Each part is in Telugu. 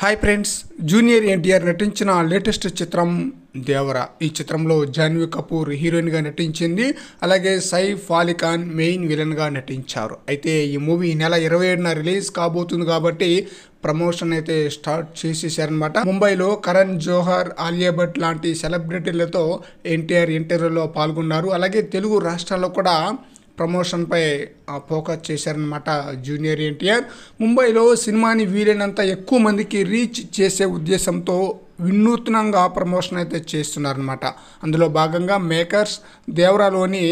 హాయ్ ఫ్రెండ్స్, జూనియర్ ఎన్టీఆర్ నటించిన లేటెస్ట్ చిత్రం దేవరా. ఈ చిత్రంలో జాన్వీ కపూర్ హీరోయిన్గా నటించింది. అలాగే సైఫ్ అలీ ఖాన్ మెయిన్ విలన్గా నటించారు. అయితే ఈ మూవీ నెల 27న రిలీజ్ కాబోతుంది కాబట్టి ప్రమోషన్ అయితే స్టార్ట్ చేసేసారనమాట. ముంబైలో కరణ్ జోహర్, ఆలియా భట్ లాంటి సెలబ్రిటీలతో ఎన్టీఆర్ ఇంటర్వ్యూలో పాల్గొన్నారు. అలాగే తెలుగు రాష్ట్రాల్లో కూడా ప్రమోషన్పై ఫోకస్ చేశారనమాట జూనియర్ ఎన్టీఆర్. ముంబైలో సినిమాని వీలైనంత ఎక్కువ మందికి రీచ్ చేసే ఉద్దేశంతో వినూత్నంగా ప్రమోషన్ అయితే చేస్తున్నారనమాట. అందులో భాగంగా మేకర్స్ దేవరాలోని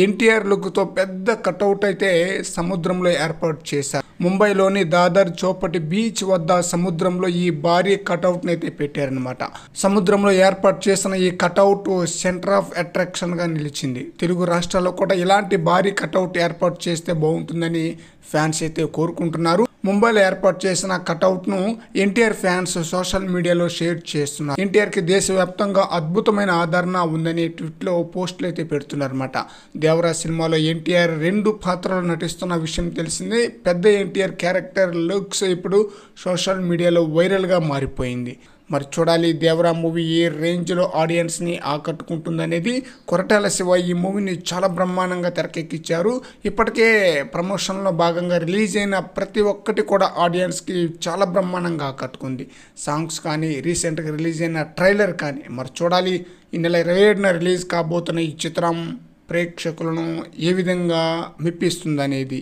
ఎన్టీఆర్ లుక్తో పెద్ద కటౌట్ అయితే సముద్రంలో ఏర్పాటు చేశారు. ముంబైలోని దాదర్ చౌపటి బీచ్ వద్ద సముద్రంలో ఈ భారీ కటౌట్ని అయితే పెట్టారనమాట. సముద్రంలో ఏర్పాటు చేసిన ఈ కటౌట్ సెంటర్ ఆఫ్ అట్రాక్షన్గా నిలిచింది. తెలుగు రాష్ట్రాల్లో కూడా ఇలాంటి భారీ కటౌట్ ఏర్పాటు చేస్తే బాగుంటుందని ఫ్యాన్స్ అయితే కోరుకుంటున్నారు. ముంబైలో ఏర్పాటు చేసిన కటౌట్ను ఎన్టీఆర్ ఫ్యాన్స్ సోషల్ మీడియాలో షేర్ చేస్తున్నారు. ఎన్టీఆర్కి దేశవ్యాప్తంగా అద్భుతమైన ఆదరణ ఉందని ట్విట్లో పోస్టులు అయితే పెడుతున్నారన్నమాట. దేవరా సినిమాలో ఎన్టీఆర్ 2 పాత్రలు నటిస్తున్న విషయం తెలిసిందే. పెద్ద ఎన్టీఆర్ క్యారెక్టర్ లుక్స్ ఇప్పుడు సోషల్ మీడియాలో వైరల్గా మారిపోయింది. మరి చూడాలి దేవరా మూవీ ఏ రేంజ్లో ఆడియన్స్ని ఆకట్టుకుంటుందనేది. కొరటాల శివ ఈ మూవీని చాలా బ్రహ్మాండంగా తెరకెక్కించారు. ఇప్పటికే ప్రమోషన్లో భాగంగా రిలీజ్ అయిన ప్రతి ఒక్కటి కూడా ఆడియన్స్కి చాలా బ్రహ్మాండంగా ఆకట్టుకుంది. సాంగ్స్ కానీ, రీసెంట్గా రిలీజ్ అయిన ట్రైలర్ కానీ. మరి చూడాలి ఈ నెల 27న రిలీజ్ కాబోతున్న ఈ చిత్రం ప్రేక్షకులను ఏ విధంగా మెప్పిస్తుందనేది.